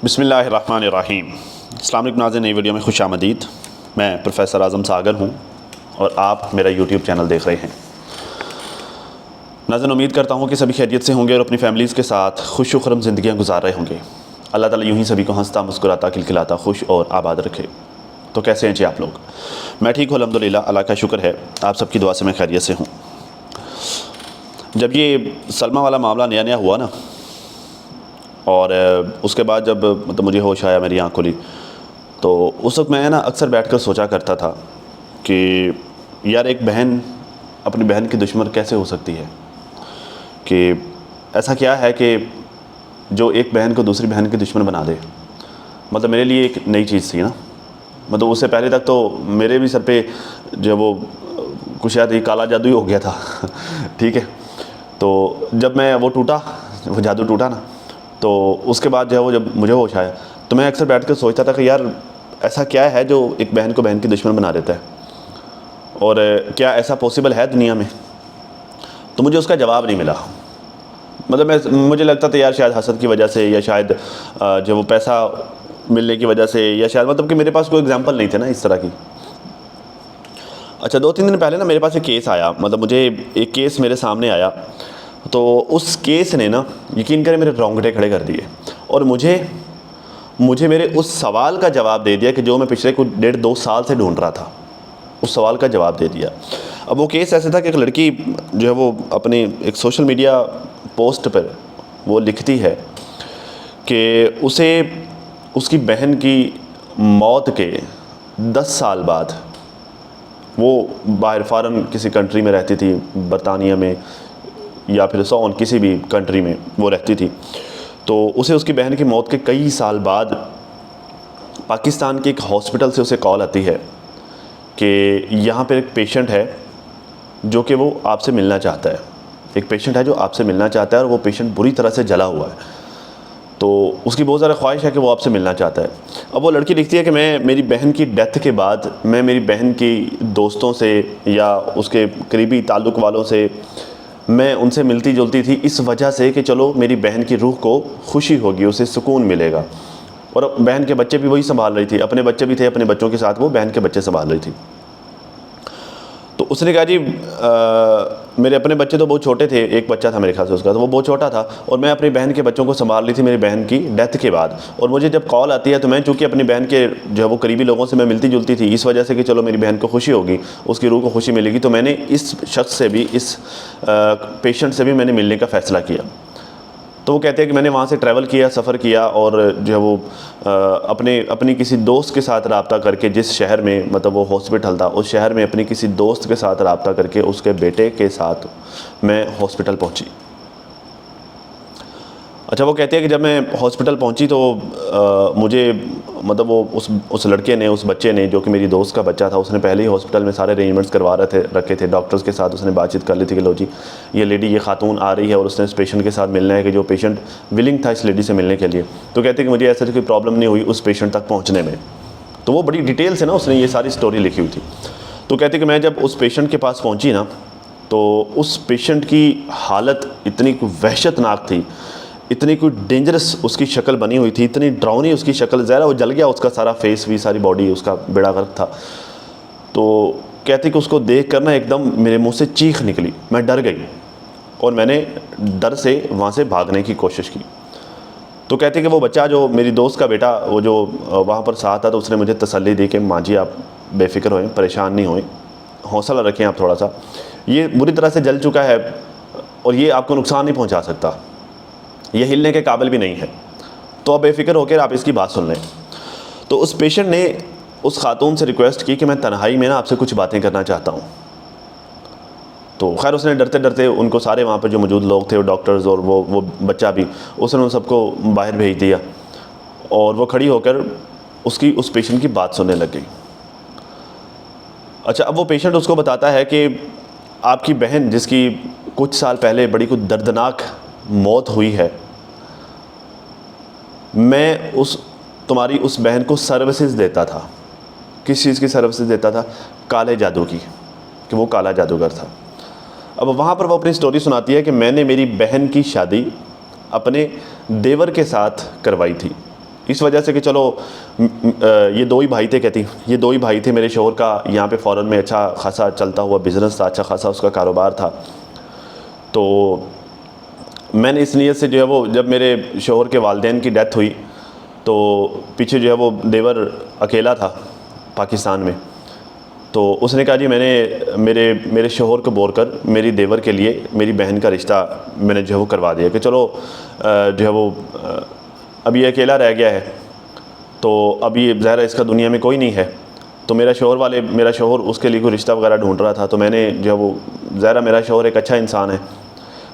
بسم اللہ الرحمن الرحیم۔ السلام علیکم ناظرین، نئی ویڈیو میں خوش آمدید۔ میں پروفیسر اعظم ساگر ہوں اور آپ میرا یوٹیوب چینل دیکھ رہے ہیں۔ ناظرین، امید کرتا ہوں کہ سبھی خیریت سے ہوں گے اور اپنی فیملیز کے ساتھ خوش و خرم زندگیاں گزار رہے ہوں گے۔ اللہ تعالیٰ یوں ہی سبھی کو ہنستا مسکراتا کھلکھلاتا خوش اور آباد رکھے۔ تو کیسے ہیں جی آپ لوگ؟ میں ٹھیک ہوں الحمدللہ، اللہ کا شکر ہے، آپ سب کی دعا سے میں خیریت سے ہوں۔ جب یہ سلمہ والا معاملہ نیا نیا ہوا نا، اور اس کے بعد جب مجھے ہوش آیا، میری آنکھ کھلی، تو اس وقت میں اکثر بیٹھ کر سوچا کرتا تھا کہ یار ایک بہن اپنی بہن کی دشمن کیسے ہو سکتی ہے؟ کہ ایسا کیا ہے کہ جو ایک بہن کو دوسری بہن کی دشمن بنا دے؟ میرے لیے ایک نئی چیز تھی نا۔ اس سے پہلے تک تو میرے بھی سر پہ جو وہ کچھ شاید کالا جادو ہی ہو گیا تھا ٹھیک ہے۔ تو جب میں وہ جادو ٹوٹا نا، تو اس کے بعد جو جب مجھے ہوش آیا تو میں اکثر بیٹھ کر سوچتا تھا کہ یار ایسا کیا ہے جو ایک بہن کو بہن کی دشمن بنا دیتا ہے، اور کیا ایسا پاسبل ہے دنیا میں؟ تو مجھے اس کا جواب نہیں ملا۔ مجھے لگتا تھا یار شاید حسد کی وجہ سے، یا شاید جو وہ پیسہ ملنے کی وجہ سے، یا شاید کہ میرے پاس کوئی اگزامپل نہیں تھے نا اس طرح کی۔ اچھا، 2-3 دن پہلے میرے پاس ایک کیس آیا، مجھے ایک کیس میرے سامنے آیا، تو اس کیس نے یقین کریں میرے رونگٹے کھڑے کر دیے، اور مجھے میرے اس سوال کا جواب دے دیا کہ جو میں پچھلے 1.5-2 سال سے ڈھونڈ رہا تھا، اس سوال کا جواب دے دیا۔ اب وہ کیس ایسا تھا کہ ایک لڑکی جو ہے وہ اپنی ایک سوشل میڈیا پوسٹ پر وہ لکھتی ہے کہ اسے اس کی بہن کی موت کے 10 سال بعد، وہ باہر فارن کسی کنٹری میں رہتی تھی، برطانیہ میں یا پھر کسی بھی کنٹری میں وہ رہتی تھی، تو اسے اس کی بہن کی موت کے کئی سال بعد پاکستان کے ایک ہاسپٹل سے اسے کال آتی ہے کہ یہاں پہ ایک پیشنٹ ہے جو کہ وہ آپ سے ملنا چاہتا ہے، ایک پیشنٹ ہے جو آپ سے ملنا چاہتا ہے، اور وہ پیشنٹ بری طرح سے جلا ہوا ہے، تو اس کی بہت زیادہ خواہش ہے کہ وہ آپ سے ملنا چاہتا ہے۔ اب وہ لڑکی لکھتی ہے کہ میں میری بہن کی ڈیتھ کے بعد میں میری بہن کی دوستوں سے یا اس کے قریبی تعلق والوں سے میں ان سے ملتی جلتی تھی، اس وجہ سے کہ چلو میری بہن کی روح کو خوشی ہوگی، اسے سکون ملے گا، اور بہن کے بچے بھی وہی سنبھال رہی تھی، اپنے بچے بھی تھے، اپنے بچوں کے ساتھ وہ بہن کے بچے سنبھال رہی تھی۔ تو اس نے کہا جی میرے اپنے بچے تو بہت چھوٹے تھے، ایک بچہ تھا میرے خیال سے اس کا، تو وہ بہت چھوٹا تھا، اور میں اپنی بہن کے بچوں کو سنبھال رہی تھی میری بہن کی ڈیتھ کے بعد، اور مجھے جب کال آتی ہے تو میں چونکہ اپنی بہن کے جو ہے وہ قریبی لوگوں سے میں ملتی جلتی تھی، اس وجہ سے کہ چلو میری بہن کو خوشی ہوگی، اس کی روح کو خوشی ملے گی، تو میں نے اس شخص سے بھی، اس پیشنٹ سے بھی میں نے ملنے کا فیصلہ کیا۔ تو وہ کہتے ہیں کہ میں نے وہاں سے ٹریول کیا، سفر کیا، اور جو ہے وہ اپنی کسی دوست کے ساتھ رابطہ کر کے، جس شہر میں وہ ہاسپٹل تھا، اس شہر میں اپنی کسی دوست کے ساتھ رابطہ کر کے اس کے بیٹے کے ساتھ میں ہاسپٹل پہنچی۔ اچھا، وہ کہتے ہیں کہ جب میں ہاسپٹل پہنچی تو مجھے وہ اس لڑکے نے، اس بچے نے جو کہ میری دوست کا بچہ تھا، اس نے پہلے ہی ہاسپٹل میں سارے ارینجمنٹس کروا رکھے تھے، ڈاکٹرز کے ساتھ اس نے بات چیت کر لی تھی کہ لو جی یہ لیڈی، یہ خاتون آ رہی ہے اور اس نے اس پیشنٹ کے ساتھ ملنا ہے، کہ جو پیشنٹ ولنگ تھا اس لیڈی سے ملنے کے لیے۔ تو کہتے ہیں کہ مجھے ایسے کوئی پرابلم نہیں ہوئی اس پیشنٹ تک پہنچنے میں۔ تو وہ بڑی ڈیٹیل سے اس نے یہ ساری سٹوری لکھی ہوئی تھی۔ تو کہتے ہیں کہ میں جب اس پیشنٹ کے پاس پہنچی نا، تو اس پیشنٹ کی حالت اتنی وحشت ناک تھی، اتنی کوئی ڈینجرس اس کی شکل بنی ہوئی تھی، اتنی ڈراؤنی اس کی شکل، ظاہر وہ جل گیا اس کا سارا فیس بھی، ساری باڈی اس کا بیڑا غرق تھا۔ تو کہتے کہ اس کو دیکھ کر ایک دم میرے منہ سے چیخ نکلی، میں ڈر گئی، اور میں نے ڈر سے وہاں سے بھاگنے کی کوشش کی۔ تو کہتے کہ وہ بچہ جو میری دوست کا بیٹا، وہ جو وہاں پر ساتھ تھا، تو اس نے مجھے تسلی دی کہ ماں جی آپ بے فکر ہوئیں، پریشان نہیں ہوئیں، حوصلہ رکھیں آپ تھوڑا سا، یہ بری طرح سے جل چکا ہے اور یہ آپ کو نقصان نہیں پہنچا سکتا، یہ ہلنے کے قابل بھی نہیں ہے، تو آپ بے فکر ہو کر آپ اس کی بات سن لیں۔ تو اس پیشنٹ نے اس خاتون سے ریکویسٹ کی کہ میں تنہائی میں آپ سے کچھ باتیں کرنا چاہتا ہوں۔ تو خیر اس نے ڈرتے ڈرتے ان کو سارے وہاں پہ جو موجود لوگ تھے، وہ ڈاکٹرز اور وہ بچہ بھی، اس نے ان سب کو باہر بھیج دیا، اور وہ کھڑی ہو کر اس پیشنٹ کی بات سننے لگ گئی۔ اچھا، اب وہ پیشنٹ اس کو بتاتا ہے کہ آپ کی بہن جس کی کچھ سال پہلے بڑی کوئی دردناک موت ہوئی ہے، میں تمہاری اس بہن کو سروسز دیتا تھا۔ کس چیز کی سروسز دیتا تھا؟ کالے جادو کی، کہ وہ کالا جادوگر تھا۔ اب وہاں پر وہ اپنی سٹوری سناتی ہے کہ میں نے میری بہن کی شادی اپنے دیور کے ساتھ کروائی تھی، اس وجہ سے کہ چلو یہ دو ہی بھائی تھے، کہتی یہ دو ہی بھائی تھے، میرے شوہر کا یہاں پہ فورن میں اچھا خاصا چلتا ہوا بزنس تھا، اچھا خاصا اس کا کاروبار تھا. تو میں نے اس نیت سے جو ہے وہ جب میرے شوہر کے والدین کی ڈیتھ ہوئی تو پیچھے جو ہے وہ دیور اکیلا تھا پاکستان میں. تو اس نے کہا جی میں نے میرے شوہر کو بول کر میری دیور کے لیے میری بہن کا رشتہ میں نے جو ہے وہ کروا دیا کہ چلو جو ہے وہ اب یہ اکیلا رہ گیا ہے تو اب یہ ظاہر ہے اس کا دنیا میں کوئی نہیں ہے. تو میرا شوہر اس کے لیے کوئی رشتہ وغیرہ ڈھونڈ رہا تھا. تو میں نے جو ہے وہ ظاہر میرا شوہر ایک اچھا انسان ہے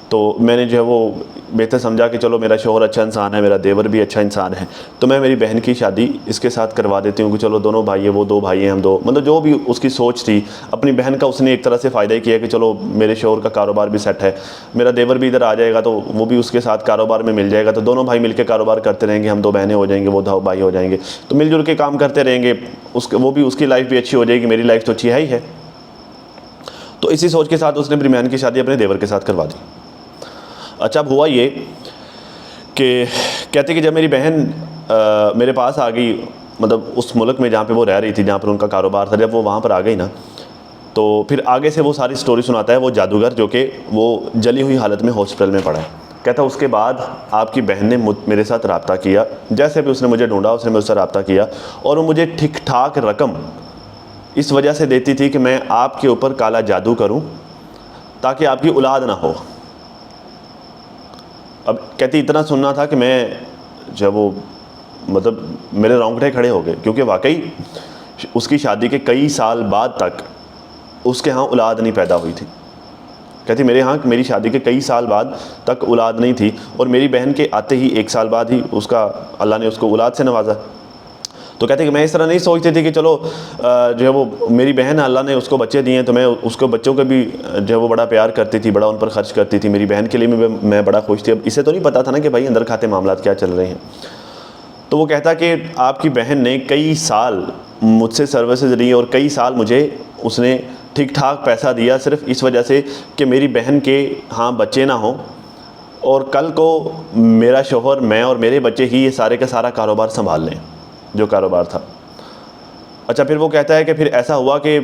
تو میں نے جو ہے وہ بہتر سمجھا کہ چلو میرا شوہر اچھا انسان ہے، میرا دیور بھی اچھا انسان ہے، تو میں میری بہن کی شادی اس کے ساتھ کروا دیتی ہوں کہ چلو دونوں بھائی ہیں، وہ دو بھائی ہیں، ہم دو، مطلب جو بھی اس کی سوچ تھی اپنی بہن کا اس نے ایک طرح سے فائدہ ہی کیا کہ چلو میرے شوہر کا کاروبار بھی سیٹ ہے، میرا دیور بھی ادھر آ جائے گا تو وہ بھی اس کے ساتھ کاروبار میں مل جائے گا، تو دونوں بھائی مل کے کاروبار کرتے رہیں گے، ہم دو بہنیں ہو جائیں گے، وہ دو بھائی ہو جائیں گے، تو مل جل کے کام کرتے رہیں گے، وہ بھی اس کی لائف بھی اچھی ہو جائے گی، میری لائف تو اچھی ہے ہی ہے. تو اسی سوچ کے ساتھ اس نے اپنی بہن کی شادی اپنے دیور کے ساتھ کروا دی. اچھا اب ہوا یہ کہ کہتے کہ جب میری بہن میرے پاس آ گئی، مطلب اس ملک میں جہاں پہ وہ رہ رہی تھی، جہاں پر ان کا کاروبار تھا، جب وہ وہاں پر آ گئی نا تو پھر آگے سے وہ ساری سٹوری سناتا ہے وہ جادوگر جو کہ وہ جلی ہوئی حالت میں ہاسپٹل میں پڑا ہے. کہتا اس کے بعد آپ کی بہن نے میرے ساتھ رابطہ کیا، جیسے بھی اس نے مجھے ڈھونڈا اس نے مجھ سے رابطہ کیا، اور وہ مجھے ٹھیک ٹھاک رقم اس وجہ سے دیتی تھی کہ میں آپ کے اوپر کالا جادو کروں تاکہ آپ کی اولاد نہ ہو. اب کہتی اتنا سننا تھا کہ میں جب وہ مطلب میرے رونگٹے کھڑے ہو گئے، کیونکہ واقعی اس کی شادی کے کئی سال بعد تک اس کے ہاں اولاد نہیں پیدا ہوئی تھی. کہتی میری شادی کے کئی سال بعد تک اولاد نہیں تھی، اور میری بہن کے آتے ہی 1 سال بعد ہی اللہ نے اس کو اولاد سے نوازا. تو کہتے کہ میں اس طرح نہیں سوچتی تھی کہ چلو جو ہے وہ میری بہن اللہ نے اس کو بچے دیے ہیں تو میں اس کو بچوں کو بھی جو ہے وہ بڑا پیار کرتی تھی، بڑا ان پر خرچ کرتی تھی، میری بہن کے لیے بھی میں بڑا خوش تھی. اب اسے تو نہیں پتا تھا نا کہ بھائی اندر کھاتے معاملات کیا چل رہے ہیں. تو وہ کہتا کہ آپ کی بہن نے کئی سال مجھ سے سروسز لی اور کئی سال مجھے اس نے ٹھیک ٹھاک پیسہ دیا صرف اس وجہ سے کہ میری بہن کے ہاں بچے نہ ہوں، اور کل کو میرا شوہر، میں اور میرے بچے ہی یہ سارے کا سارا کاروبار سنبھال لیں جو کاروبار تھا. اچھا پھر وہ کہتا ہے کہ پھر ایسا ہوا کہ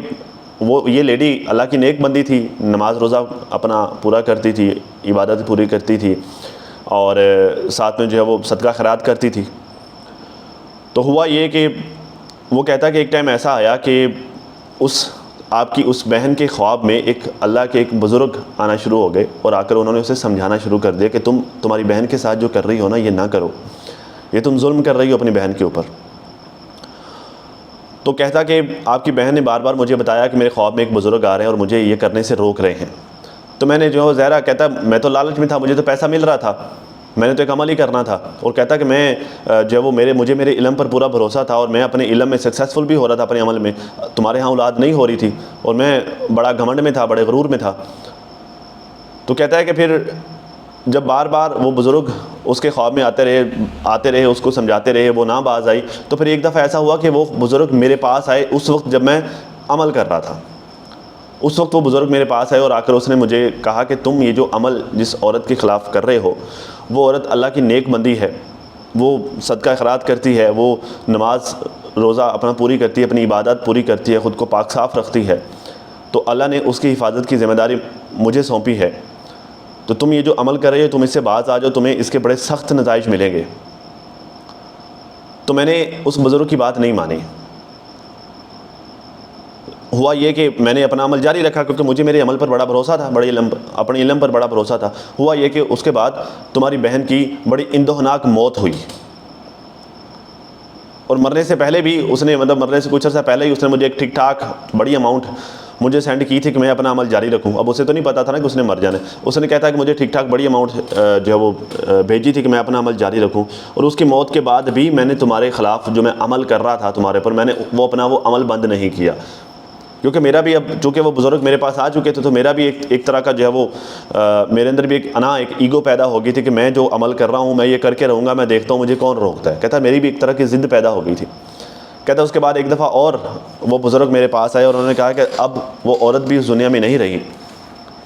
یہ لیڈی اللہ کی نیک بندی تھی، نماز روزہ اپنا پورا کرتی تھی، عبادت پوری کرتی تھی، اور ساتھ میں جو ہے وہ صدقہ خیرات کرتی تھی. تو ہوا یہ کہ وہ کہتا ہے کہ ایک ٹائم ایسا آیا کہ آپ کی اس بہن کے خواب میں اللہ کے ایک بزرگ آنا شروع ہو گئے، اور آ کر انہوں نے اسے سمجھانا شروع کر دیا کہ تمہاری بہن کے ساتھ جو کر رہی ہو نا یہ نہ کرو، یہ تم ظلم کر رہی ہو اپنی بہن کے اوپر. تو کہتا کہ آپ کی بہن نے بار بار مجھے بتایا کہ میرے خواب میں ایک بزرگ آ رہے ہیں اور مجھے یہ کرنے سے روک رہے ہیں. تو میں نے جو زہرا کہتا میں تو لالچ میں تھا، مجھے تو پیسہ مل رہا تھا، میں نے تو ایک عمل ہی کرنا تھا. اور کہتا کہ میں جو وہ مجھے میرے علم پر پورا بھروسہ تھا اور میں اپنے علم میں سکسیزفل بھی ہو رہا تھا اپنے عمل میں، تمہارے ہاں اولاد نہیں ہو رہی تھی اور میں بڑا گھمنڈ میں تھا، بڑے غرور میں تھا. تو کہتا ہے کہ پھر جب بار بار وہ بزرگ اس کے خواب میں آتے رہے، اس کو سمجھاتے رہے، وہ نہ باز آئی. تو پھر ایک دفعہ ایسا ہوا کہ وہ بزرگ میرے پاس آئے اس وقت جب میں عمل کر رہا تھا. اس وقت وہ بزرگ میرے پاس آئے اور آ کر اس نے مجھے کہا کہ تم یہ جو عمل جس عورت کے خلاف کر رہے ہو، وہ عورت اللہ کی نیک بندی ہے، وہ صدقہ خیرات کرتی ہے، وہ نماز روزہ اپنا پوری کرتی ہے، اپنی عبادت پوری کرتی ہے، خود کو پاک صاف رکھتی ہے، تو اللہ نے اس کی حفاظت کی ذمہ داری مجھے سونپی ہے. تو تم یہ جو عمل کر رہے ہو تم اس سے باز آ جاؤ، تمہیں اس کے بڑے سخت نتائج ملیں گے. تو میں نے اس بزرگ کی بات نہیں مانی. ہوا یہ کہ میں نے اپنا عمل جاری رکھا کیونکہ مجھے میرے عمل پر بڑا بھروسہ تھا، اپنے علم پر بڑا بھروسہ تھا. ہوا یہ کہ اس کے بعد تمہاری بہن کی بڑی اندوہناک موت ہوئی، اور مرنے سے پہلے بھی اس نے مرنے سے کچھ عرصہ پہلے ہی اس نے مجھے ایک ٹھیک ٹھاک بڑی اماؤنٹ مجھے سینڈ کی تھی کہ میں اپنا عمل جاری رکھوں. اب اسے تو نہیں پتا تھا نا کہ اس نے مر جانا ہے. اس نے کہتا ہے کہ مجھے ٹھیک ٹھاک بڑی اماؤنٹ جو ہے وہ بھیجی تھی کہ میں اپنا عمل جاری رکھوں، اور اس کی موت کے بعد بھی میں نے تمہارے خلاف جو میں عمل کر رہا تھا تمہارے پر، میں نے اپنا وہ عمل بند نہیں کیا. کیونکہ میرا بھی اب چونکہ وہ بزرگ میرے پاس آ چکے تھے تو میرا بھی ایک طرح کا جو ہے وہ میرے اندر بھی ایک ایگو پیدا ہو گئی تھی کہ میں جو عمل کر رہا ہوں میں یہ کر کے رہوں گا، میں دیکھتا ہوں مجھے کون روکتا ہے. کہتا میری بھی ایک طرح کی ضد پیدا ہو گئی تھی. کہتا اس کے بعد ایک دفعہ اور وہ بزرگ میرے پاس آئے اور انہوں نے کہا کہ اب وہ عورت بھی اس دنیا میں نہیں رہی،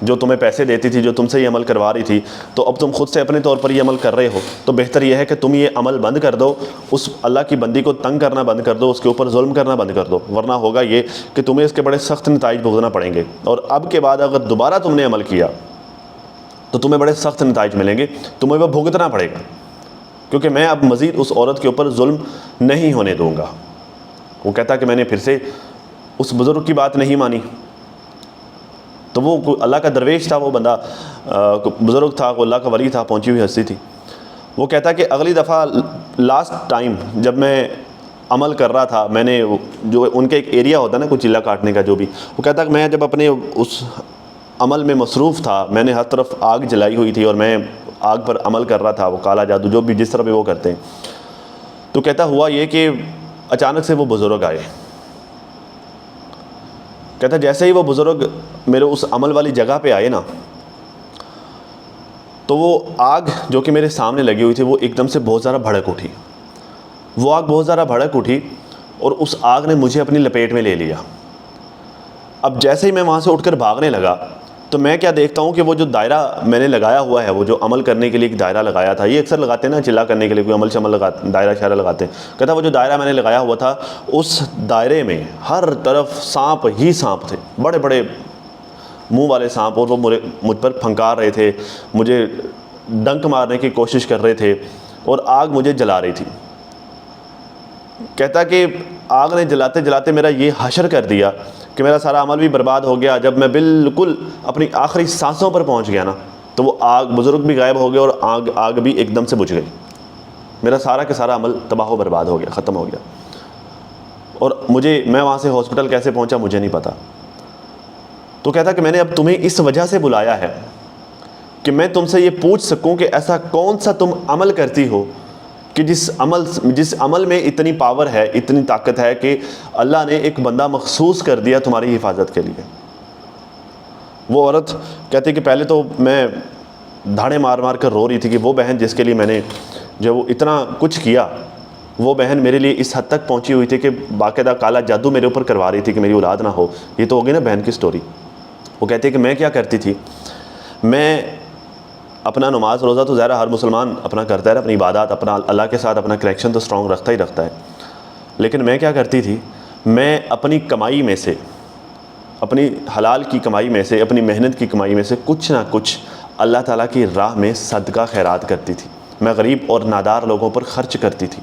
جو تمہیں پیسے دیتی تھی، جو تم سے یہ عمل کروا رہی تھی، تو اب تم خود سے اپنے طور پر یہ عمل کر رہے ہو، تو بہتر یہ ہے کہ تم یہ عمل بند کر دو، اس اللہ کی بندی کو تنگ کرنا بند کر دو، اس کے اوپر ظلم کرنا بند کر دو، ورنہ ہوگا یہ کہ تمہیں اس کے بڑے سخت نتائج بھگتنا پڑیں گے، اور اب کے بعد اگر دوبارہ تم نے عمل کیا تو تمہیں بڑے سخت نتائج ملیں گے، تمہیں وہ بھگتنا پڑے گا، کیونکہ میں اب مزید اس عورت کے اوپر ظلم نہیں ہونے دوں گا۔ وہ کہتا کہ میں نے پھر سے اس بزرگ کی بات نہیں مانی، تو وہ اللہ کا درویش تھا، وہ بندہ بزرگ تھا، وہ اللہ کا ولی تھا، پہنچی ہوئی ہستی تھی۔ وہ کہتا کہ اگلی دفعہ لاسٹ ٹائم جب میں عمل کر رہا تھا، میں نے جو ان کا ایک ایریا ہوتا ہے نا کوئی چلا کاٹنے کا جو بھی، وہ کہتا کہ میں جب اپنے اس عمل میں مصروف تھا، میں نے ہر طرف آگ جلائی ہوئی تھی اور میں آگ پر عمل کر رہا تھا، وہ کالا جادو جو بھی جس طرح بھی وہ کرتے ہیں، تو کہتا ہوا یہ کہ اچانک سے وہ بزرگ آئے۔ کہتا جیسے ہی وہ بزرگ میرے اس عمل والی جگہ پہ آئے نا، تو وہ آگ جو کہ میرے سامنے لگی ہوئی تھی وہ ایک دم سے بہت زیادہ بھڑک اٹھی، وہ آگ بہت زیادہ بھڑک اٹھی اور اس آگ نے مجھے اپنی لپیٹ میں لے لیا۔ اب جیسے ہی میں وہاں سے اٹھ کر بھاگنے لگا تو میں کیا دیکھتا ہوں کہ وہ جو دائرہ میں نے لگایا ہوا ہے، وہ جو عمل کرنے کے لیے ایک دائرہ لگایا تھا، یہ اکثر لگاتے ہیں نا چلا کرنے کے لیے، کوئی عمل شمل لگاتے، دائرہ شائرہ لگاتے ہیں، کہتا وہ جو دائرہ میں نے لگایا ہوا تھا اس دائرے میں ہر طرف سانپ ہی سانپ تھے، بڑے بڑے منہ والے سانپ، اور وہ مجھ پر پھنکار رہے تھے، مجھے ڈنک مارنے کی کوشش کر رہے تھے اور آگ مجھے جلا رہی تھی۔ کہتا کہ آگ نے جلاتے جلاتے میرا یہ حشر کر دیا کہ میرا سارا عمل بھی برباد ہو گیا۔ جب میں بالکل اپنی آخری سانسوں پر پہنچ گیا نا، تو وہ آگ بزرگ بھی غائب ہو گیا اور آگ بھی ایک دم سے بجھ گئی، میرا سارا کا سارا عمل تباہ و برباد ہو گیا، ختم ہو گیا۔ اور میں وہاں سے ہاسپٹل کیسے پہنچا مجھے نہیں پتا۔ تو کہتا کہ میں نے اب تمہیں اس وجہ سے بلایا ہے کہ میں تم سے یہ پوچھ سکوں کہ ایسا کون سا تم عمل کرتی ہو کہ جس عمل میں اتنی پاور ہے، اتنی طاقت ہے کہ اللہ نے ایک بندہ مخصوص کر دیا تمہاری حفاظت کے لیے۔ وہ عورت کہتی کہ پہلے تو میں دھاڑے مار مار کر رو رہی تھی کہ وہ بہن جس کے لیے میں نے جو وہ اتنا کچھ کیا، وہ بہن میرے لیے اس حد تک پہنچی ہوئی تھی کہ باقاعدہ کالا جادو میرے اوپر کروا رہی تھی کہ میری اولاد نہ ہو۔ یہ تو ہوگی نا بہن کی سٹوری۔ وہ کہتی ہے کہ میں کیا کرتی تھی، میں اپنا نماز روزہ تو ظاہر ہر مسلمان اپنا کرتا ہے، اپنی عبادات، اپنا اللہ کے ساتھ اپنا کنیکشن تو سٹرونگ رکھتا ہی رکھتا ہے، لیکن میں کیا کرتی تھی، میں اپنی کمائی میں سے، اپنی حلال کی کمائی میں سے، اپنی محنت کی کمائی میں سے کچھ نہ کچھ اللہ تعالیٰ کی راہ میں صدقہ خیرات کرتی تھی، میں غریب اور نادار لوگوں پر خرچ کرتی تھی،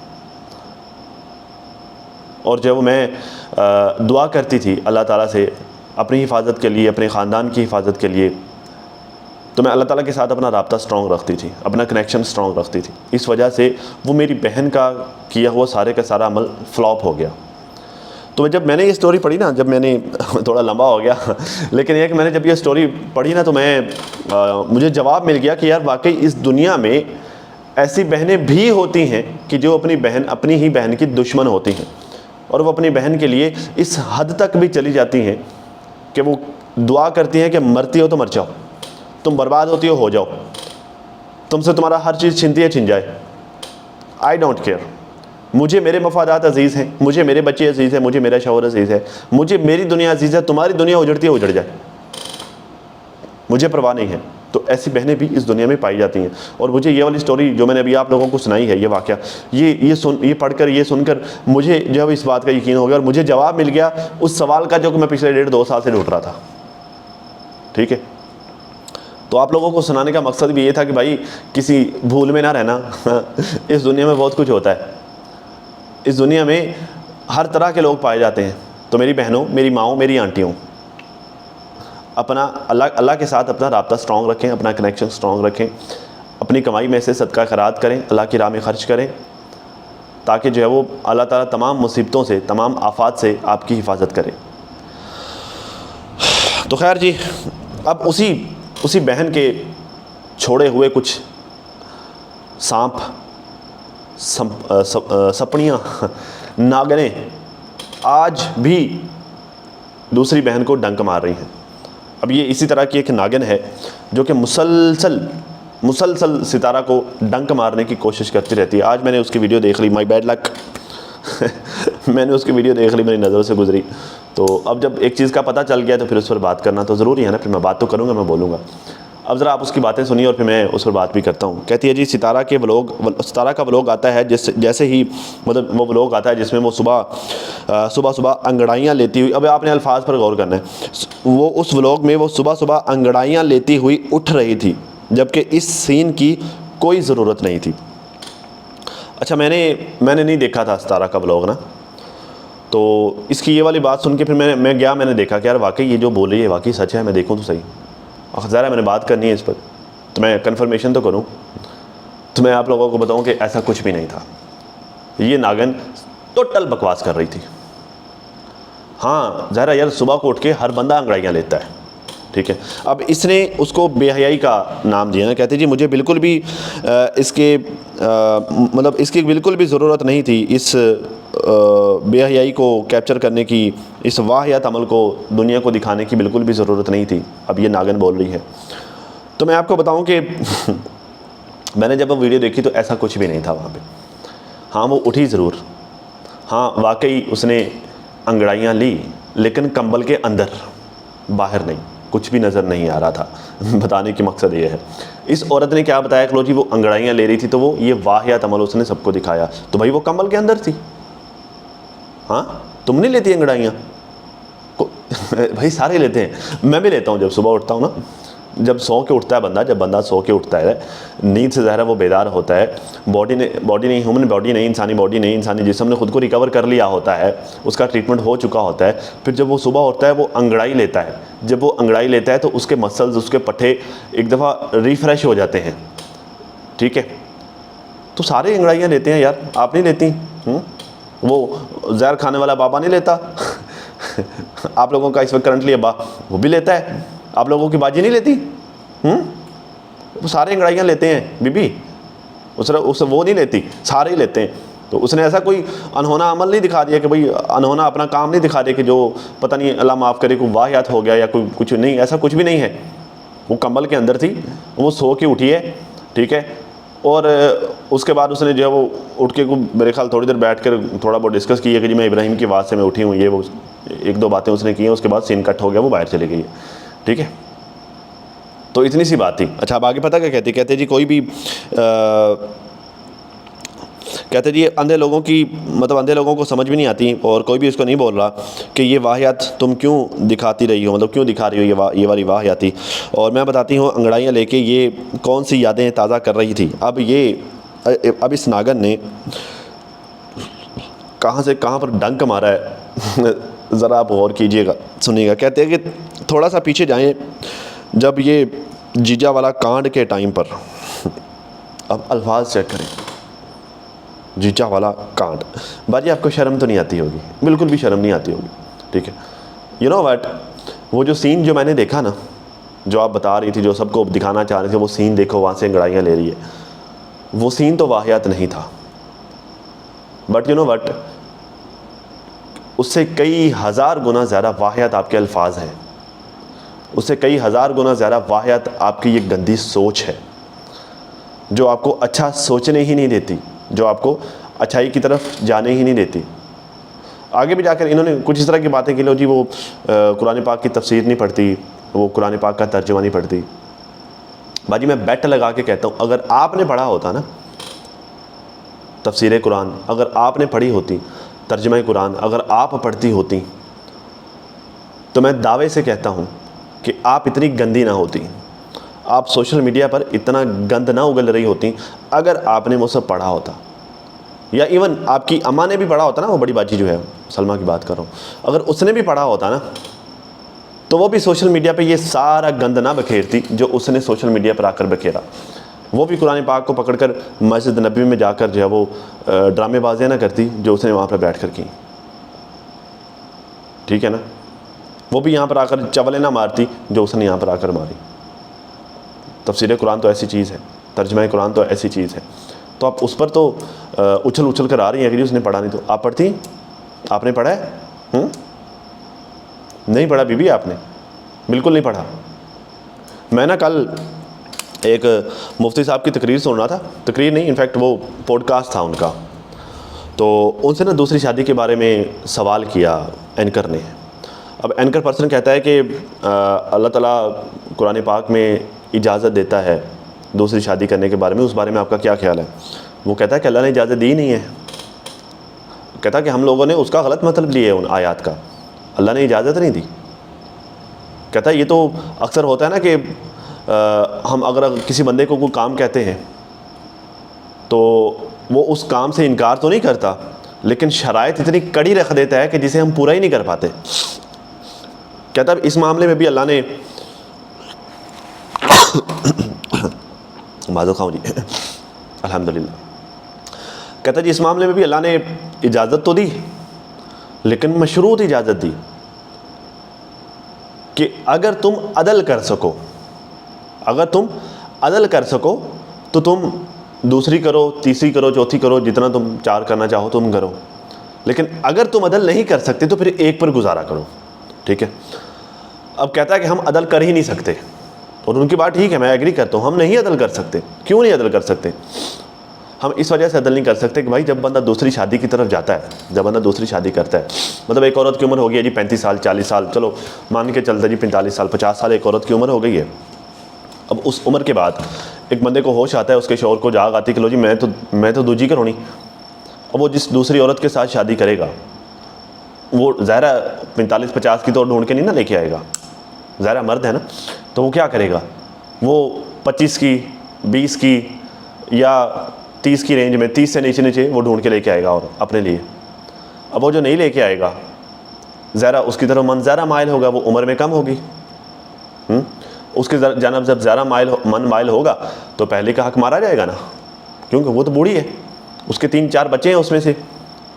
اور جب میں دعا کرتی تھی اللہ تعالیٰ سے اپنی حفاظت کے لیے، اپنے خاندان کی حفاظت کے لیے، تو میں اللہ تعالیٰ کے ساتھ اپنا رابطہ سٹرونگ رکھتی تھی، اپنا کنیکشن سٹرونگ رکھتی تھی۔ اس وجہ سے وہ میری بہن کا کیا ہوا سارے کا سارا عمل فلاپ ہو گیا۔ تو جب میں نے یہ سٹوری پڑھی نا، جب میں نے تھوڑا لمبا ہو گیا لیکن یہ کہ میں نے جب یہ سٹوری پڑھی نا، تو مجھے جواب مل گیا کہ یار واقعی اس دنیا میں ایسی بہنیں بھی ہوتی ہیں کہ جو اپنی ہی بہن کی دشمن ہوتی ہیں، اور وہ اپنی بہن کے لیے اس حد تک بھی چلی جاتی ہیں کہ وہ دعا کرتی ہیں کہ مرتی ہو تو مر جاؤ، تم برباد ہوتی ہو جاؤ، تم سے تمہارا ہر چیز چھنتی ہے چھن جائے، آئی ڈونٹ کیئر، مجھے میرے مفادات عزیز ہیں، مجھے میرے بچے عزیز ہیں، مجھے میرا شوہر عزیز ہے، مجھے میری دنیا عزیز ہے، تمہاری دنیا اجڑتی ہے اجڑ جائے، مجھے پرواہ نہیں ہے۔ تو ایسی بہنیں بھی اس دنیا میں پائی جاتی ہیں۔ اور مجھے یہ والی سٹوری جو میں نے ابھی آپ لوگوں کو سنائی ہے، یہ واقعہ، یہ پڑھ کر، یہ سن کر مجھے جو ہے اس بات کا یقین ہو گیا، اور مجھے جواب مل گیا اس سوال کا جو کہ میں پچھلے 1.5-2 سال سے ڈھونڈ رہا تھا۔ ٹھیک ہے، تو آپ لوگوں کو سنانے کا مقصد بھی یہ تھا کہ بھائی کسی بھول میں نہ رہنا اس دنیا میں بہت کچھ ہوتا ہے، اس دنیا میں ہر طرح کے لوگ پائے جاتے ہیں۔ تو میری بہنوں، میری ماؤں، میری آنٹیوں، اپنا اللہ کے ساتھ اپنا رابطہ سٹرونگ رکھیں، اپنا کنیکشن سٹرونگ رکھیں، اپنی کمائی میں سے صدقہ خیرات کریں، اللہ کی راہ میں خرچ کریں، تاکہ جو ہے وہ اللہ تعالیٰ تمام مصیبتوں سے، تمام آفات سے آپ کی حفاظت کرے۔ تو خیر جی، اب اسی بہن کے چھوڑے ہوئے کچھ سانپ، سپڑیاں، ناگنیں آج بھی دوسری بہن کو ڈنک مار رہی ہیں۔ اب یہ اسی طرح کی ایک ناگن ہے جو کہ مسلسل ستارہ کو ڈنک مارنے کی کوشش کرتی رہتی ہے۔ آج میں نے اس کی ویڈیو دیکھ لی، مائی بیڈ لک میں نے اس کی ویڈیو دیکھ لی, میری نظروں سے گزری, تو اب جب ایک چیز کا پتہ چل گیا تو پھر اس پر بات کرنا تو ضروری ہے نا, پھر میں بات تو کروں گا, میں بولوں گا. اب ذرا آپ اس کی باتیں سنیے اور پھر میں اس پر بات بھی کرتا ہوں. کہتی ہے جی ستارہ کا ولاگ آتا ہے جیسے ہی مطلب وہ ولاگ آتا ہے جس میں وہ صبح انگڑائیاں لیتی ہوئی, اب آپ نے الفاظ پر غور کرنا ہے, وہ اس ولاگ میں وہ صبح انگڑائیاں لیتی ہوئی اٹھ رہی تھی, جبکہ اس سین کی کوئی ضرورت نہیں تھی. اچھا میں نے نہیں دیکھا تھا ستارہ کا ولاگ نا, تو اس کی یہ والی بات سن کے پھر میں گیا, میں نے دیکھا کہ یار واقعی یہ جو بول رہی ہے واقعی سچ ہے, میں دیکھوں تو صحیح. ظاہر ہے میں نے بات کرنی ہے اس پر, تو میں کنفرمیشن تو کروں. تو میں آپ لوگوں کو بتاؤں کہ ایسا کچھ بھی نہیں تھا. یہ ناگن ٹوٹل بکواس کر رہی تھی. ہاں ظاہر ہے یار, صبح کو اٹھ کے ہر بندہ انگڑائیاں لیتا ہے, ٹھیک ہے. اب اس نے اس کو بے حیائی کا نام دیا نا, کہتے جی مجھے بالکل بھی اس کی بالکل بھی ضرورت نہیں تھی اس بے حیائی کو کیپچر کرنے کی, اس واہیات عمل کو دنیا کو دکھانے کی بالکل بھی ضرورت نہیں تھی. اب یہ ناگن بول رہی ہے. تو میں آپ کو بتاؤں کہ میں نے جب وہ ویڈیو دیکھی تو ایسا کچھ بھی نہیں تھا وہاں پہ. ہاں وہ اٹھی ضرور, ہاں واقعی اس نے انگڑائیاں لی, لیکن کمبل کے اندر, باہر نہیں, کچھ بھی نظر نہیں آ رہا تھا. بتانے کی مقصد یہ ہے, اس عورت نے کیا بتایا کہ لو جی وہ انگڑائیاں لے رہی تھی تو وہ یہ واہیات عمل اس نے سب کو دکھایا. تو بھائی وہ کمبل کے اندر تھی. ہاں تم نہیں لیتی انگڑائیاں؟ بھائی سارے لیتے ہیں, میں بھی لیتا ہوں جب صبح اٹھتا ہوں نا, جب سو کے اٹھتا ہے بندہ, جب بندہ سو کے اٹھتا ہے نیند سے ظاہر ہے وہ بیدار ہوتا ہے, باڈی نہیں, ہیومن باڈی نہیں, انسانی جسم نے خود کو ریکور کر لیا ہوتا ہے, اس کا ٹریٹمنٹ ہو چکا ہوتا ہے. پھر جب وہ صبح اٹھتا ہے وہ انگڑائی لیتا ہے, جب وہ انگڑائی لیتا ہے تو اس کے مسلز, اس کے پٹھے ایک دفعہ ریفریش ہو جاتے ہیں, ٹھیک ہے. تو سارے انگڑائیاں لیتے ہیں یار, آپ نہیں لیتی؟ وہ زہر کھانے والا بابا نہیں لیتا؟ آپ لوگوں کا اس وقت کرنٹلی ابا وہ بھی لیتا ہے, آپ لوگوں کی باجی نہیں لیتی؟ وہ سارے انگڑائیاں لیتے ہیں بی بی, اس وہ نہیں لیتی, سارے ہی لیتے ہیں. تو اس نے ایسا کوئی انہونا عمل نہیں دکھا دیا کہ بھئی انہونا اپنا کام نہیں دکھا دیا کہ جو پتہ نہیں اللہ معاف کرے کوئی واہیات ہو گیا یا کوئی کچھ نہیں, ایسا کچھ بھی نہیں ہے. وہ کمبل کے اندر تھی, وہ سو کے اٹھی ہے, ٹھیک ہے. اور اس کے بعد اس نے جو ہے وہ اٹھ کے میرے خیال تھوڑی دیر بیٹھ کر تھوڑا بہت ڈسکس کیا کہ جی میں ابراہیم کی آواز سے میں اٹھی ہوں, یہ وہ ایک دو باتیں اس نے کی ہیں. اس کے بعد سین کٹ ہو گیا, وہ باہر چلی گئی ہے, ٹھیک ہے. تو اتنی سی بات تھی. اچھا اب آگے پتہ کیا کہتے جی کوئی بھی کہتے جی اندھے لوگوں کو سمجھ بھی نہیں آتی, اور کوئی بھی اس کو نہیں بول رہا کہ یہ واہیات تم کیوں دکھاتی رہی ہو, مطلب کیوں دکھا رہی ہو یہ والی واہیاتی. اور میں بتاتی ہوں انگڑائیاں لے کے یہ کون سی یادیں تازہ کر رہی تھی. اب اس ناگن نے کہاں سے کہاں پر ڈنک مارا ہے, ذرا آپ غور کیجئے گا, سنیے گا. کہتے ہیں کہ تھوڑا سا پیچھے جائیں, جب یہ جیجا والا کانڈ کے ٹائم پر, اب الفاظ چیک کریں, جیجا والا کانڈ. باجی آپ کو شرم تو نہیں آتی ہوگی, بالکل بھی شرم نہیں آتی ہوگی, ٹھیک ہے. یو نو واٹ, وہ جو سین جو میں نے دیکھا نا, جو آپ بتا رہی تھی, جو سب کو دکھانا چاہ رہے تھے, وہ سین دیکھو وہاں سے انگڑائیاں لے رہی ہے, وہ سین تو واہیات نہیں تھا. بٹ یو نو واٹ, اس سے کئی ہزار گنا زیادہ واہیات آپ کے الفاظ ہیں, اس سے کئی ہزار گنا زیادہ واہیات آپ کی یہ گندی سوچ ہے, جو آپ کو اچھا سوچنے ہی نہیں دیتی, جو آپ کو اچھائی کی طرف جانے ہی نہیں دیتی. آگے بھی جا کر انہوں نے کچھ اس طرح کی باتیں کی, لو جی وہ قرآن پاک کی تفسیر نہیں پڑھتی, وہ قرآن پاک کا ترجمہ نہیں پڑھتی. باجی میں بیٹ لگا کے کہتا ہوں, اگر آپ نے پڑھا ہوتا نا تفسیر قرآن, اگر آپ نے پڑھی ہوتی ترجمہ قرآن, اگر آپ پڑھتی ہوتی, تو میں دعوے سے کہتا ہوں کہ آپ اتنی گندی نہ ہوتی, آپ سوشل میڈیا پر اتنا گند نہ اگل رہی ہوتی اگر آپ نے وہ سب پڑھا ہوتا. یا ایون آپ کی اماں نے بھی پڑھا ہوتا نا, وہ بڑی باجی جو ہے سلمہ کی بات کر رہا ہوں, اگر اس نے بھی پڑھا ہوتا نا, تو وہ بھی سوشل میڈیا پہ یہ سارا گند نہ بکھیرتی جو اس نے سوشل میڈیا پر آ کر بکھیرا. وہ بھی قرآن پاک کو پکڑ کر مسجد نبی میں جا کر جو ہے وہ ڈرامے بازیاں نہ کرتی جو اس نے وہاں پہ بیٹھ کر کی, ٹھیک ہے نا. وہ بھی یہاں پر آ کر چولیں نہ مارتی جو اس نے یہاں پر آ کر ماری. تفسیر قرآن تو ایسی چیز ہے, ترجمہ قرآن تو ایسی چیز ہے, تو آپ اس پر تو اچھل کر آ رہی ہیں کہ اس نے پڑھا نہیں. تو آپ پڑھتی, آپ نے پڑھا ہے؟ نہیں پڑھا بی بی, آپ نے بالکل نہیں پڑھا. میں نا کل ایک مفتی صاحب کی تقریر سن رہا تھا, تقریر نہیں انفیکٹ وہ پوڈ کاسٹ تھا ان کا, تو ان سے نا دوسری شادی کے بارے میں سوال کیا اینکر نے. اب اینکر پرسن کہتا ہے کہ اللہ تعالیٰ قرآن پاک میں اجازت دیتا ہے دوسری شادی کرنے کے بارے میں، اس بارے میں آپ کا کیا خیال ہے؟ وہ کہتا ہے کہ اللہ نے اجازت دی نہیں ہے. کہتا ہے کہ ہم لوگوں نے اس کا غلط مطلب لیا ہے ان آیات کا، اللہ نے اجازت نہیں دی. کہتا ہے یہ تو اکثر ہوتا ہے نا کہ ہم اگر کسی بندے کو کوئی کام کہتے ہیں تو وہ اس کام سے انکار تو نہیں کرتا، لیکن شرائط اتنی کڑی رکھ دیتا ہے کہ جسے ہم پورا ہی نہیں کر پاتے. کہتا ہے اس معاملے میں بھی اللہ نے معذرت خواہ جی الحمدللہ. کہتا ہے جی اس معاملے میں بھی اللہ نے اجازت تو دی، لیکن مشروط اجازت دی کہ اگر تم عدل کر سکو، اگر تم عدل کر سکو تو تم دوسری کرو، تیسری کرو، چوتھی کرو، جتنا تم 4 کرنا چاہو تم کرو. لیکن اگر تم عدل نہیں کر سکتے تو پھر ایک پر گزارا کرو. ٹھیک ہے. اب کہتا ہے کہ ہم عدل کر ہی نہیں سکتے، اور ان کی بات ٹھیک ہے، میں ایگری کرتا ہوں، ہم نہیں عدل کر سکتے. کیوں نہیں عدل کر سکتے؟ ہم اس وجہ سے عدل نہیں کر سکتے کہ بھائی جب بندہ دوسری شادی کی طرف جاتا ہے، جب بندہ دوسری شادی کرتا ہے، مطلب ایک عورت کی عمر ہو گئی ہے جی 35 سال 40 سال، چلو مان کے چلتا جی 45 سال 50 سال ایک عورت کی عمر ہو گئی ہے. اب اس عمر کے بعد ایک بندے کو ہوش آتا ہے، اس کے شوہر کو جاگ آتی کہ لو جی میں تو دوجی کرونی. اب وہ جس دوسری عورت کے ساتھ شادی کرے گا وہ ظاہرہ 45-50 کی تو ڈھونڈ کے نہیں نا لے کے آئے گا، ظاہرہ مرد ہے نا، تو وہ کیا کرے گا؟ وہ 25 کی 20 کی یا 30 کی رینج میں، 30 سے نیچے وہ ڈھونڈ کے لے کے آئے گا اور اپنے لیے. اب وہ جو نہیں لے کے آئے گا ظاہرہ اس کی طرف من زیادہ مائل ہوگا، وہ عمر میں کم ہوگی، اس کی جانب جب زیادہ من مائل ہوگا تو پہلے کا حق مارا جائے گا نا، کیونکہ وہ تو بوڑھی ہے، اس کے 3-4 بچے ہیں، اس میں سے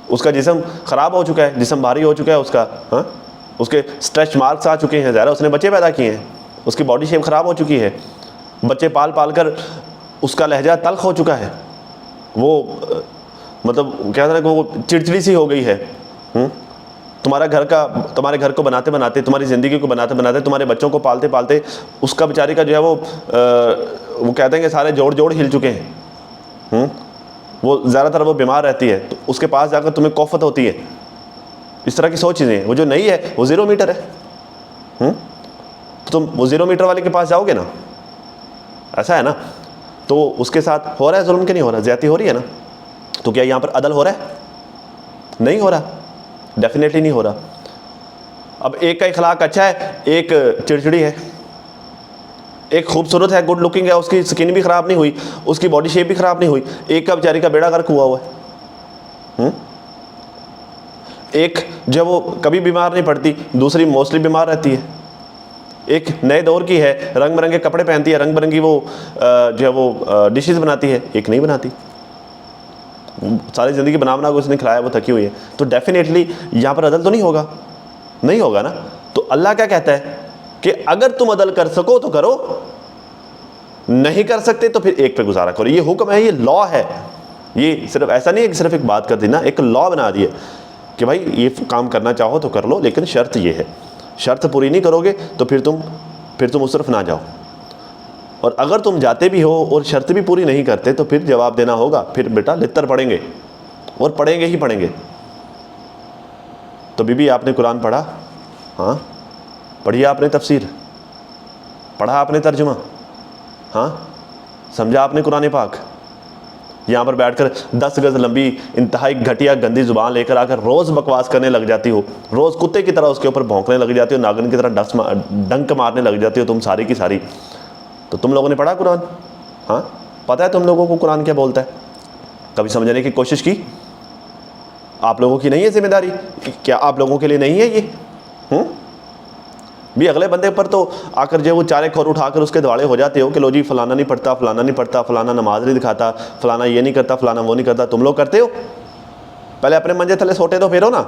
اس کا جسم خراب ہو چکا ہے، جسم بھاری ہو چکا ہے اس کا، اس کے اسٹریچ مارکس آ چکے ہیں، ظاہرہ اس نے بچے پیدا کیے ہیں، اس کی باڈی شیپ خراب ہو چکی ہے، بچے پال کر اس کا لہجہ تلخ ہو چکا ہے، وہ مطلب کہتے ہیں کہ وہ چڑچڑی سی ہو گئی ہے. تمہارے گھر کو بناتے بناتے، تمہاری زندگی کو بناتے بناتے، تمہارے بچوں کو پالتے پالتے اس کا بیچاری کا جو ہے وہ کہتے ہیں کہ سارے جوڑ ہل چکے ہیں. وہ زیادہ تر وہ بیمار رہتی ہے، تو اس کے پاس جا کر تمہیں کوفت ہوتی ہے. اس طرح کی 100 چیزیں ہیں. وہ جو نہیں ہے وہ 0 میٹر ہے، تم وہ 0 میٹر والے کے پاس جاؤ گے نا، ایسا ہے نا. تو اس کے ساتھ ہو رہا ہے ظلم کہ نہیں ہو رہا؟ زیادتی ہو رہی ہے نا. تو کیا یہاں پر عدل ہو رہا ہے؟ نہیں ہو رہا، ڈیفینیٹلی نہیں ہو رہا. اب ایک کا اخلاق اچھا ہے، ایک چڑچڑی ہے، ایک خوبصورت ہے، گڈ لکنگ ہے، اس کی سکن بھی خراب نہیں ہوئی، اس کی باڈی شیپ بھی خراب نہیں ہوئی، ایک کا بیچاری کا بیڑا غرق ہوا ہے. ایک جو وہ کبھی بیمار نہیں پڑتی، دوسری موسٹلی بیمار رہتی ہے. ایک نئے دور کی ہے، رنگ برنگے کپڑے پہنتی ہے، رنگ برنگی وہ جو ہے وہ ڈشز بناتی ہے، ایک نہیں بناتی. ساری زندگی بنا کو اس نے کھلایا، وہ تھکی ہوئی ہے. تو ڈیفینیٹلی یہاں پر عدل تو نہیں ہوگا، نہیں ہوگا نا. تو اللہ کیا کہتا ہے کہ اگر تم عدل کر سکو تو کرو، نہیں کر سکتے تو پھر ایک پہ گزارا کرو. یہ حکم ہے، یہ لا ہے. یہ صرف ایسا نہیں ہے کہ صرف ایک بات کر دینا، ایک لا بنا دیے کہ بھائی یہ کام کرنا چاہو تو کر لو، لیکن شرط یہ ہے، شرط پوری نہیں کرو گے تو پھر تم اس طرف نہ جاؤ. اور اگر تم جاتے بھی ہو اور شرط بھی پوری نہیں کرتے تو پھر جواب دینا ہوگا، پھر بیٹا لتر پڑیں گے، اور پڑھیں گے ہی پڑھیں گے. تو بی آپ نے قرآن پڑھا؟ ہاں پڑھی آپ نے تفسیر، پڑھا آپ نے ترجمہ، ہاں سمجھا آپ نے قرآن پاک؟ یہاں پر بیٹھ کر 10 گز لمبی انتہائی گھٹیا گندی زبان لے کر آ کر روز بکواس کرنے لگ جاتی ہو، روز کتے کی طرح اس کے اوپر بھونکنے لگ جاتی ہو، ناگن کی طرح ڈنک مارنے لگ جاتی ہو تم ساری کی ساری. تو تم لوگوں نے پڑھا قرآن؟ ہاں پتہ ہے تم لوگوں کو قرآن کیا بولتا ہے؟ کبھی سمجھنے کی کوشش کی؟ آپ لوگوں کی نہیں ہے ذمہ داری؟ کیا آپ لوگوں کے لیے نہیں ہے یہ؟ بھی اگلے بندے پر تو آ کر جو وہ چارے کھور اٹھا کر اس کے دوالے ہو جاتے ہو کہ لو جی فلانا نہیں پڑھتا، فلانا نہیں پڑھتا، فلانا نماز نہیں دکھاتا، فلانا یہ نہیں کرتا، فلانا وہ نہیں کرتا. تم لوگ کرتے ہو؟ پہلے اپنے منجے تھلے سوٹے تو پھیرو نا،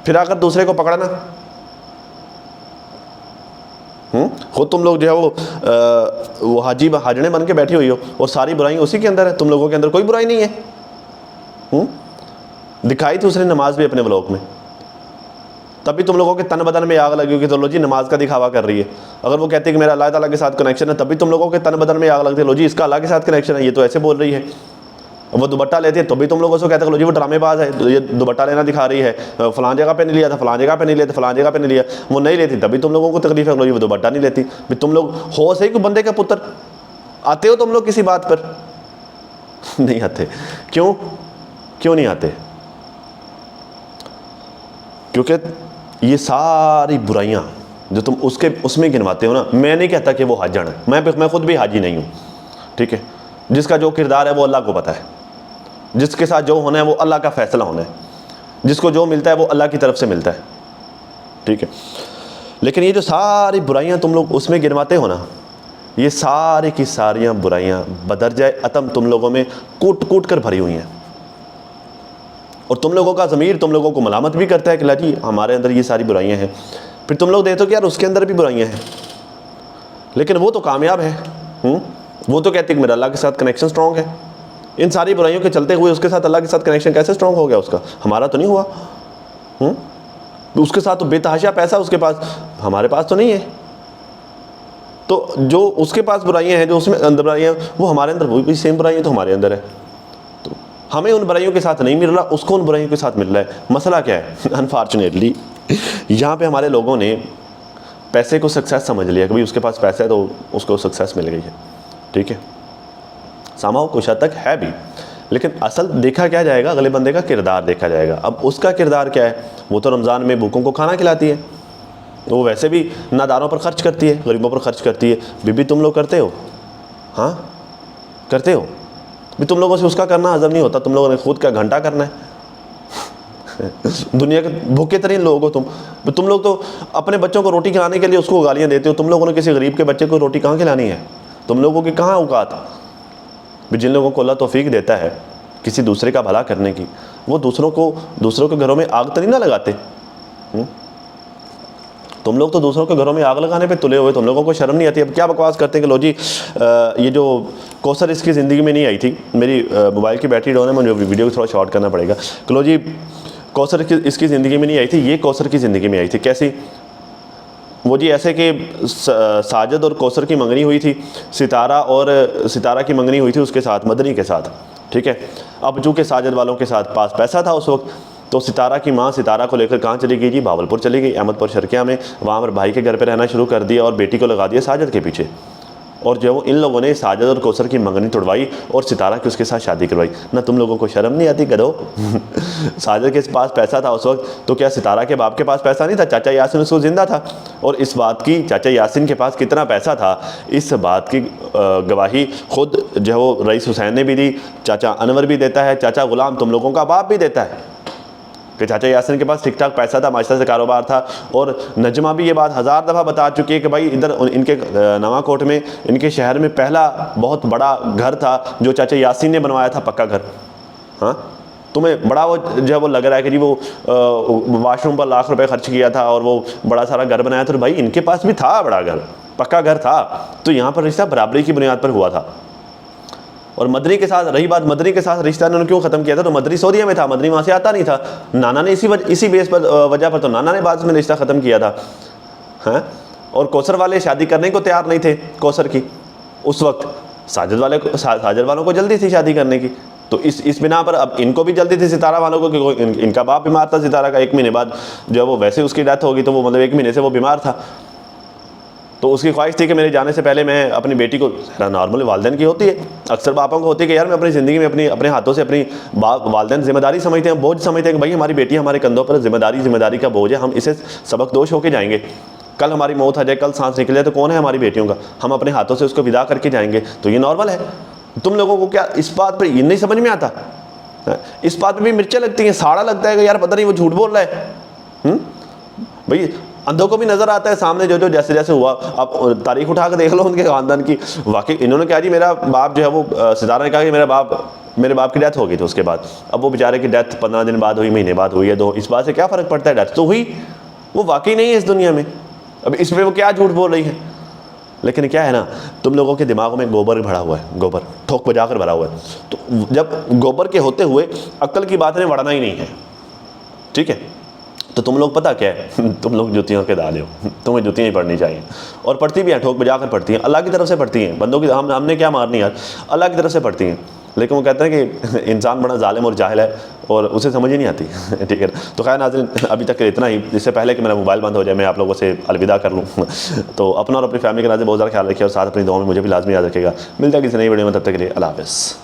پھر آ کر دوسرے کو پکڑنا. خود تم لوگ جو ہے وہ حاجی حاجنے بن کے بیٹھی ہوئی ہو اور ساری برائی اسی کے اندر ہے، تم لوگوں کے اندر کوئی برائی نہیں ہے. دکھائی تھی اس نے نماز بھی اپنے بلاک میں، تب بھی تم لوگوں کے تن بدن میں آگ لگی ہوگی تو لو جی نماز کا دکھاوا کر رہی ہے. اگر وہ کہتی ہے کہ میرا اللہ تعالیٰ کے ساتھ کنیکشن ہے، تب بھی تم لوگوں کے تن بدن میں آگ لگتی ہے، لو جی اس کا اللہ کے ساتھ کنیکشن ہے، یہ تو ایسے بول رہی ہے. وہ دوپٹہ لیتی ہے تو بھی تم لوگوں سے کہتے ہیں جی وہ ڈرامے باز ہے, یہ دوپٹہ لینا دکھا رہی ہے, فلان جگہ پہ نہیں لیا تھا, فلان جگہ پہ نہیں لیا تھا, فلان جگہ پہ نہیں لیا. وہ نہیں لیتی تبھی تم لوگوں کو تکلیف ہے, جی وہ دوپٹہ نہیں لیتی. تم لوگ ہو صحیح کہ بندے کا پتر, آتے ہو تم لوگ کسی بات پر؟ نہیں آتے. کیوں نہیں آتے؟ کیونکہ یہ ساری برائیاں جو تم اس میں گنواتے ہو نا, میں نہیں کہتا کہ وہ حاجن ہے, میں خود بھی حاجی نہیں ہوں, ٹھیک ہے. جس کا جو کردار ہے وہ اللہ کو پتہ ہے, جس کے ساتھ جو ہونا ہے وہ اللہ کا فیصلہ ہونا ہے, جس کو جو ملتا ہے وہ اللہ کی طرف سے ملتا ہے, ٹھیک ہے. لیکن یہ جو ساری برائیاں تم لوگ اس میں گنواتے ہو نا, یہ ساری کی ساریاں برائیاں بدرجہ اتم تم لوگوں میں کوٹ کوٹ کر بھری ہوئی ہیں. اور تم لوگوں کا ضمیر تم لوگوں کو ملامت بھی کرتا ہے کہ جی ہمارے اندر یہ ساری برائیاں ہیں. پھر تم لوگ دیکھتے ہو کہ یار اس کے اندر بھی برائیاں ہیں, لیکن وہ تو کامیاب ہے. وہ تو کہتے ہیں کہ میرا اللہ کے ساتھ کنیکشن سٹرونگ ہے. ان ساری برائیوں کے چلتے ہوئے اس کے ساتھ اللہ کے ساتھ کنیکشن کیسے سٹرونگ ہو گیا اس کا؟ ہمارا تو نہیں ہوا. اس کے ساتھ تو بے تحاشا پیسہ اس کے پاس, ہمارے پاس تو نہیں ہے. تو جو اس کے پاس برائیاں ہیں, جو اس میں اندر برائیاں ہیں, وہ ہمارے اندر وہ بھی سیم برائیاں تو ہمارے اندر ہے. تو ہمیں ان برائیوں کے ساتھ نہیں مل رہا, اس کو ان برائیوں کے ساتھ مل رہا ہے. مسئلہ کیا ہے؟ انفارچونیٹلی یہاں پہ ہمارے لوگوں نے پیسے کو سکسیس سمجھ لیا کہ بھائی اس کے پاس پیسہ ہے تو اس کو سکسیس مل گئی ہے, ٹھیک ہے. ساماؤ کچھ حد تک ہے بھی, لیکن اصل دیکھا کیا جائے گا؟ اگلے بندے کا کردار دیکھا جائے گا. اب اس کا کردار کیا ہے؟ وہ تو رمضان میں بھوکوں کو کھانا کھلاتی ہے, وہ ویسے بھی ناداروں پر خرچ کرتی ہے, غریبوں پر خرچ کرتی ہے. بی تم لوگ کرتے ہو؟ ہاں کرتے ہو بھی. تم لوگوں سے اس کا کرنا ہضم نہیں ہوتا, تم لوگوں نے خود کا گھنٹہ کرنا ہے. دنیا کے بھوکے ترین لوگ ہو تم لوگ. تو اپنے بچوں کو روٹی کھلانے کے لیے اس کو گالیاں دیتے ہو. تم لوگوں نے کسی غریب کے بچے کو روٹی کہاں کھلانی ہے؟ تم لوگوں کی کہاں اوقات؟ جن لوگوں کو اللہ توفیق دیتا ہے کسی دوسرے کا بھلا کرنے کی, وہ دوسروں کے گھروں میں آگ تو نہیں نہ لگاتے. تم لوگ تو دوسروں کے گھروں میں آگ لگانے پہ تلے ہوئے, تم لوگوں کو شرم نہیں آتی. اب کیا بکواس کرتے ہیں کہ لو جی یہ جو کوثر اس کی زندگی میں نہیں آئی تھی. میری موبائل کی بیٹری ڈاؤن ہے, مجھے ویڈیو کو تھوڑا شارٹ کرنا پڑے گا. کہ لو جی کوثر اس کی زندگی میں نہیں آئی تھی, یہ کوثر کی زندگی میں آئی تھی. کیسی؟ وہ جی ایسے کہ ساجد اور کوثر کی منگنی ہوئی تھی, ستارہ کی منگنی ہوئی تھی اس کے ساتھ, مدنی کے ساتھ, ٹھیک ہے. اب چونکہ ساجد والوں کے ساتھ پاس پیسہ تھا اس وقت, تو ستارہ کی ماں ستارہ کو لے کر کہاں چلی گئی جی؟ بھاولپور چلی گئی, احمد پور شرقیہ میں. وہاں پر بھائی کے گھر پہ رہنا شروع کر دیا اور بیٹی کو لگا دیا ساجد کے پیچھے. اور جو ان لوگوں نے ساجد اور کوثر کی منگنی توڑوائی اور ستارہ کی اس کے ساتھ شادی کروائی. نہ تم لوگوں کو شرم نہیں آتی گدھو؟ ساجد کے پاس پیسہ تھا اس وقت, تو کیا ستارہ کے باپ کے پاس پیسہ نہیں تھا؟ چاچا یاسین اس کو زندہ تھا. اور اس بات کی چاچا یاسین کے پاس کتنا پیسہ تھا, اس بات کی گواہی خود جو ہے وہ رئیس حسین نے بھی دی, چاچا انور بھی دیتا ہے, چاچا غلام تم لوگوں کا باپ بھی دیتا ہے کہ چاچا یاسین کے پاس ٹھیک ٹھاک پیسہ تھا, معاشرے سے کاروبار تھا. اور نجمہ بھی یہ بات 1000 دفعہ بتا چکی ہے کہ بھائی ادھر ان کے نواں کوٹ میں, ان کے شہر میں پہلا بہت بڑا گھر تھا جو چاچا یاسین نے بنوایا تھا, پکا گھر. ہاں تمہیں بڑا وہ جو ہے وہ لگ رہا ہے کہ جی وہ واش روم پر لاکھ روپے خرچ کیا تھا اور وہ بڑا سارا گھر بنایا تھا. بھائی ان کے پاس بھی تھا بڑا گھر, پکا گھر تھا. تو یہاں پر رشتہ برابری کی بنیاد پر ہوا تھا. اور مدنی کے ساتھ رہی بات, مدنی کے ساتھ رشتہ انہوں نے کیوں ختم کیا تھا؟ تو مدنی سعودیہ میں تھا, مدنی وہاں سے آتا نہیں تھا. نانا نے اسی بیس پر وجہ پر تو نانا نے بعد میں رشتہ ختم کیا تھا. ہاں اور کوثر والے شادی کرنے کو تیار نہیں تھے کوثر کی اس وقت. ساجد والوں کو جلدی تھی شادی کرنے کی. تو اس بنا پر اب ان کو بھی جلدی تھی ستارہ والوں کو, کہ ان کا باپ بیمار تھا ستارہ کا. 1 مہینے بعد جو وہ ویسے اس کی ڈیتھ ہوگی, تو وہ مطلب 1 مہینے سے وہ بیمار تھا. تو اس کی خواہش تھی کہ میرے جانے سے پہلے میں اپنی بیٹی کو, نارمل والدین کی ہوتی ہے, اکثر باپوں کو ہوتی ہے کہ یار میں اپنی زندگی میں اپنے ہاتھوں سے اپنی والدین ذمہ داری سمجھتے ہیں, بوجھ سمجھتے ہیں کہ بھائی ہماری بیٹی ہمارے کندھوں پر ذمہ داری کا بوجھ ہے, ہم اسے سبق دوش ہو کے جائیں گے. کل ہماری موت آ جائے, کل سانس نکل جائے, تو کون ہے ہماری بیٹیوں کا؟ ہم اپنے ہاتھوں سے اس کو ودا کر کے جائیں گے. تو یہ نارمل ہے. تم لوگوں کو کیا اس بات پہ یہ نہیں سمجھ میں آتا؟ اس بات پہ بھی مرچیں لگتی ہیں, ساڑا لگتا ہے کہ یار پتہ نہیں وہ جھوٹ بول رہا ہے. بھائی اندھوں کو بھی نظر آتا ہے سامنے جو جیسے جیسے ہوا. اب تاریخ اٹھا کے دیکھ لو ان کے خاندان کی. واقعی انہوں نے کہا جی میرا باپ جو ہے وہ, ستارہ نے کہا کہ میرے باپ کی ڈیتھ ہو گئی تھی اس کے بعد. اب وہ بیچارے کی ڈیتھ 15 دن بعد ہوئی, مہینے بعد ہوئی ہے, 2 اس بات سے کیا فرق پڑتا ہے؟ ڈیتھ تو ہوئی, وہ واقعی نہیں ہے اس دنیا میں. اب اس میں وہ کیا جھوٹ بول رہی ہے؟ لیکن کیا ہے نا, تم لوگوں کے دماغوں میں گوبر بھرا ہوا ہے, گوبر ٹھوک بجا کر بھرا ہوا ہے. تو جب گوبر کے ہوتے ہوئے عقل کی بات نے بڑھنا ہی نہیں ہے, ٹھیک ہے. تو تم لوگ پتہ کیا ہے, تم لوگ جوتیوں کے دانے ہو, تمہیں جوتیاں ہی پڑھنی چاہیے. اور پڑھتی بھی ہیں, ٹھوک بجا کر پڑھتی ہیں, اللہ کی طرف سے پڑھتی ہیں. بندوں کی ہم نے کیا مارنی یار, اللہ کی طرف سے پڑھتی ہیں. لیکن وہ کہتے ہیں کہ انسان بڑا ظالم اور جاہل ہے اور اسے سمجھ ہی نہیں آتی. ٹھیک ہے. تو خیر ناظرین ابھی تک اتنا ہی. اس سے پہلے کہ میرا موبائل بند ہو جائے میں آپ لوگوں سے الوداع کر لوں. تو اپنا اور اپنی فیملی کے ناظرین بہت زیادہ خیال رکھیے اور ساتھ اپنی دعاؤں میں مجھے بھی لازمی یاد رکھے گا. ملتا ہے کسی نئی ویڈیو میں, تب تک کے لیے اللہ حافظ.